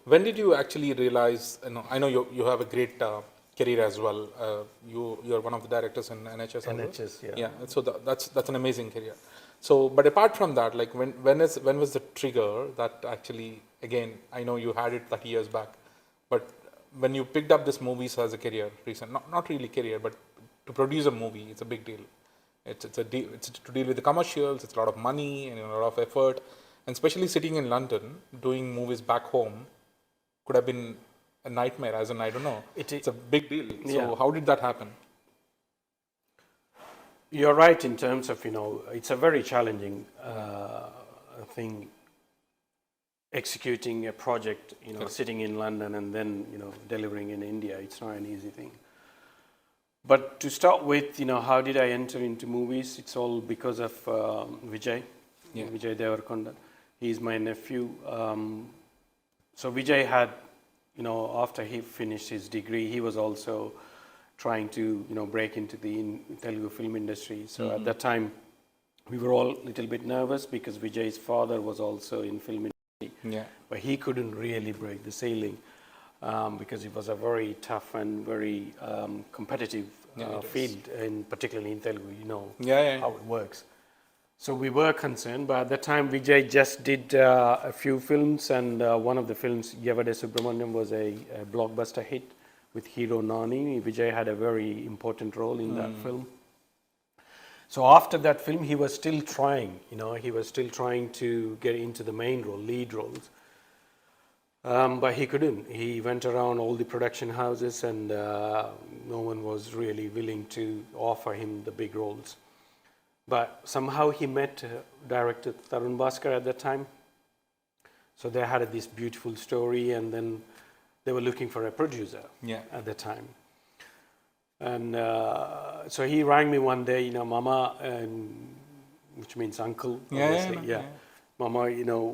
when did you actually realize, I know you have a great career as well. You're one of the directors in NHS as well. NHS, yeah. Yeah, so that's an amazing career. So, but apart from that, like when was the trigger that actually, again, I know you had it 30 years back, but when you picked up this movies as a career, not really career, but to produce a movie, it's a big deal. It's to deal with the commercials. It's a lot of money and a lot of effort, and especially sitting in London doing movies back home could have been a nightmare. As in, I don't know. It's a big deal. So how did that happen? You're right in terms of, it's a very challenging thing, executing a project, sitting in London and then, delivering in India. It's not an easy thing. But to start with, how did I enter into movies? It's all because of Vijay Deverakonda. He's my nephew. So Vijay had, after he finished his degree, he was also trying to, break into the Telugu film industry. So at that time, we were all a little bit nervous because Vijay's father was also in film industry. Yeah. But he couldn't really break the ceiling because it was a very tough and very competitive field, particularly in Telugu, how it works. So we were concerned, but at that time Vijay just did a few films, and one of the films, Vijay Deverakonda, was a blockbuster hit with hero Nani. Vijay had a very important role in that film. So after that film, he was still trying, he was still trying to get into the main role, lead roles. But he couldn't. He went around all the production houses and no one was really willing to offer him the big roles. But somehow he met director Tarun Bhaskar at that time. So they had this beautiful story, and then they were looking for a producer at the time. And so he rang me one day, Mama, which means uncle, obviously. Mama,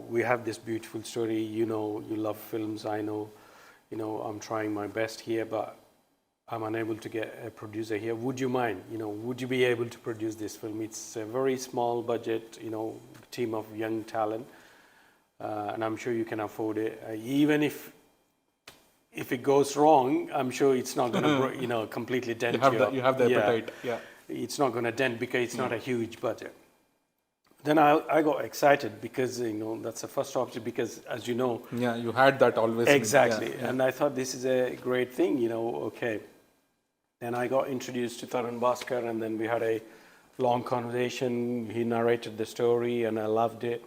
we have this beautiful story, you love films, I know, I'm trying my best here, but I'm unable to get a producer here. Would you mind, would you be able to produce this film? It's a very small budget, team of young talent, and I'm sure you can afford it. Even if it goes wrong, I'm sure it's not going to, completely dent you have the appetite. Yeah. It's not going to dent because it's not a huge budget. Then I got excited because, that's the first option because, as you know... Yeah, you had that always. Exactly. And I thought this is a great thing, okay. Then I got introduced to Tarun Bhaskar, and then we had a long conversation. He narrated the story and I loved it.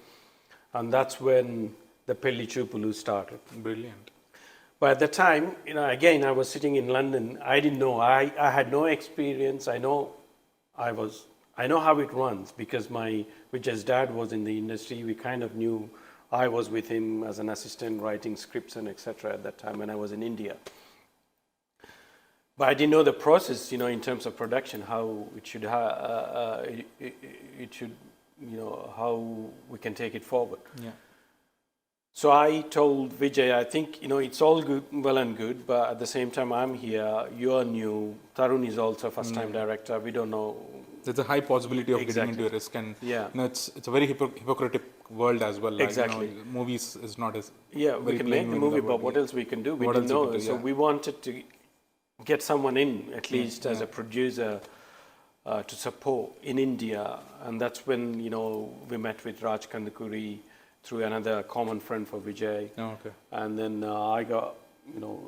And that's when the Pelli Choopulu started. Brilliant. But at the time, again, I was sitting in London. I didn't know. I had no experience. I know how it runs because Vijay's dad was in the industry. We kind of knew. I was with him as an assistant writing scripts and etc. at that time when I was in India. But I didn't know the process, in terms of production, how it should, how we can take it forward. Yeah. So I told Vijay, I think, it's all good, well and good, but at the same time I'm here, you're new, Tarun is also a first-time director, we don't know. There's a high possibility of getting into a risk, and it's a very hypocritic world as well. Exactly. Like, movies is not as we can make the movie, but what else we can do? We didn't know. So we wanted to get someone in, at least as a producer, to support in India, and that's when we met with Raj Kandakuri through another common friend for Vijay. And then I got,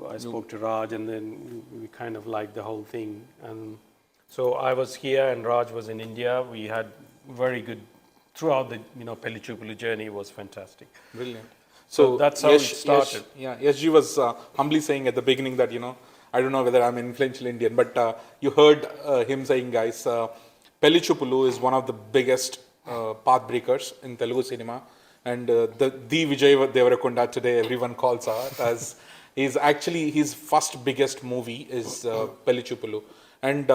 I spoke to Raj, and then we kind of liked the whole thing. And so I was here and Raj was in India. We had very good, throughout the, Pelli Choopulu journey was fantastic. Brilliant. So that's how it started. Yash was humbly saying at the beginning that, I don't know whether I'm an influential Indian, but you heard him saying, guys, Pelli Choopulu is one of the biggest path breakers in Telugu cinema. And the Vijay Deverakonda today, everyone calls out as his first biggest movie is Pelli Choopulu. And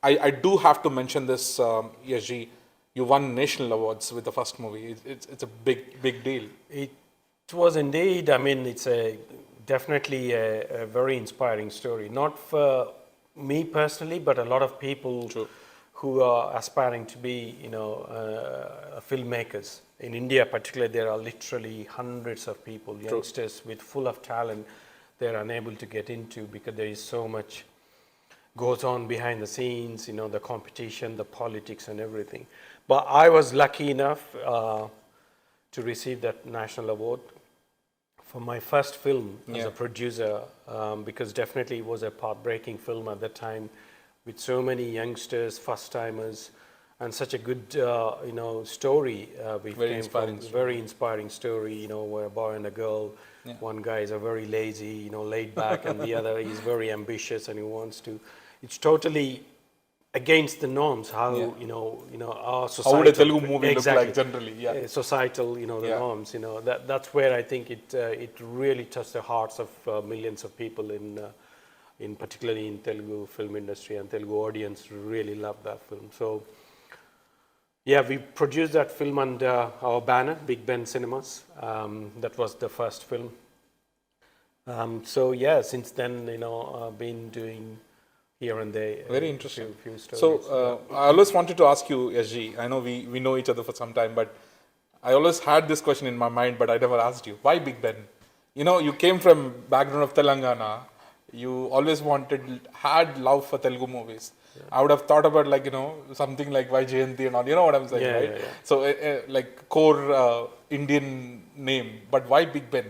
I do have to mention this, Yashji, you won national awards with the first movie. It's a big deal. It was indeed. I mean, it's definitely a very inspiring story. Not for me personally, but a lot of people who are aspiring to be, filmmakers. In India, particularly, there are literally hundreds of people, youngsters with full of talent. They're unable to get into because there is so much goes on behind the scenes, the competition, the politics, and everything. But I was lucky enough to receive that national award for my first film as a producer, because definitely it was a path-breaking film at that time, with so many youngsters, first-timers, and such a good, story. Very inspiring story. Very inspiring story, where a boy and a girl, one guy is a very lazy, laid back, and the other is very ambitious and he wants to. It's totally against the norms. How our society. How would a Telugu movie look like generally? Yeah. Societal, the norms. That's where I think it really touched the hearts of millions of people in particularly in Telugu film industry, and Telugu audience really loved that film. So. Yeah, we produced that film under our banner, Big Ben Cinemas. That was the first film. Since then, I've been doing here and there. Very interesting. Few stories. So, I always wanted to ask you, SG, I know we know each other for some time, but I always had this question in my mind, but I never asked you. Why Big Ben? You came from background of Telangana. You always had love for Telugu movies. Yeah. I would have thought about something like Why Jayanti and all, you know what I'm saying, right? Yeah. So like core Indian name, but why Big Ben?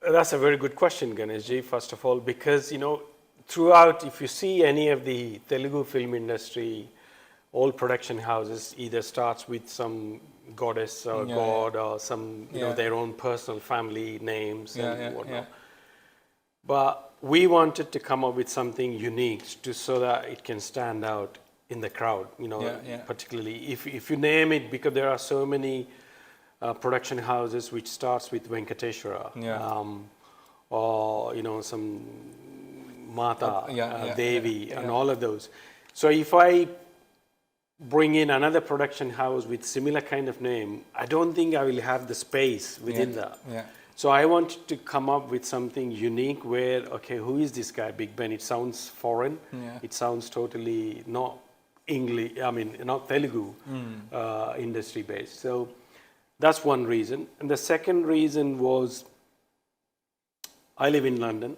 That's a very good question, Ganeshji, first of all, because, throughout, if you see any of the Telugu film industry, all production houses either starts with some goddess or god or some, their own personal family names and whatnot. But we wanted to come up with something unique so that it can stand out in the crowd, particularly if you name it, because there are so many production houses which starts with Venkateshwara, or, some Mata, Devi, and all of those. So if I bring in another production house with similar kind of name, I don't think I will have the space within that. Yeah. So I wanted to come up with something unique where, okay, who is this guy, Big Ben? It sounds foreign. Yeah. It sounds totally not English, not Telugu industry based. So that's one reason. And the second reason was I live in London.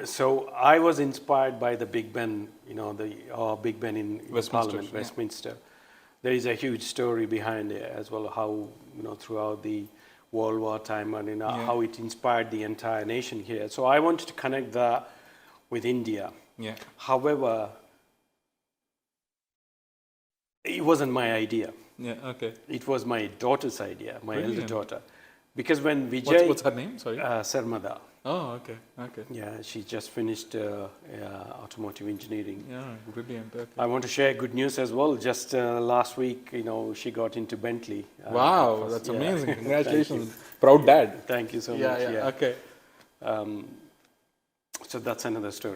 So I was inspired by the Big Ben, Big Ben in Parliament, Westminster. There is a huge story behind it as well, how, throughout the World War time and how it inspired the entire nation here. So I wanted to connect that with India. Yeah. However, it wasn't my idea. Yeah, okay. It was my daughter's idea, my elder daughter. Because when Vijay... What's her name? Sorry. Sarmada. Oh, okay. Okay. Yeah, she just finished automotive engineering. Yeah, brilliant. Okay. I want to share good news as well. Just last week, she got into Bentley. Wow, that's amazing. Congratulations. Proud dad. Thank you so much. Yeah, okay. So that's another story.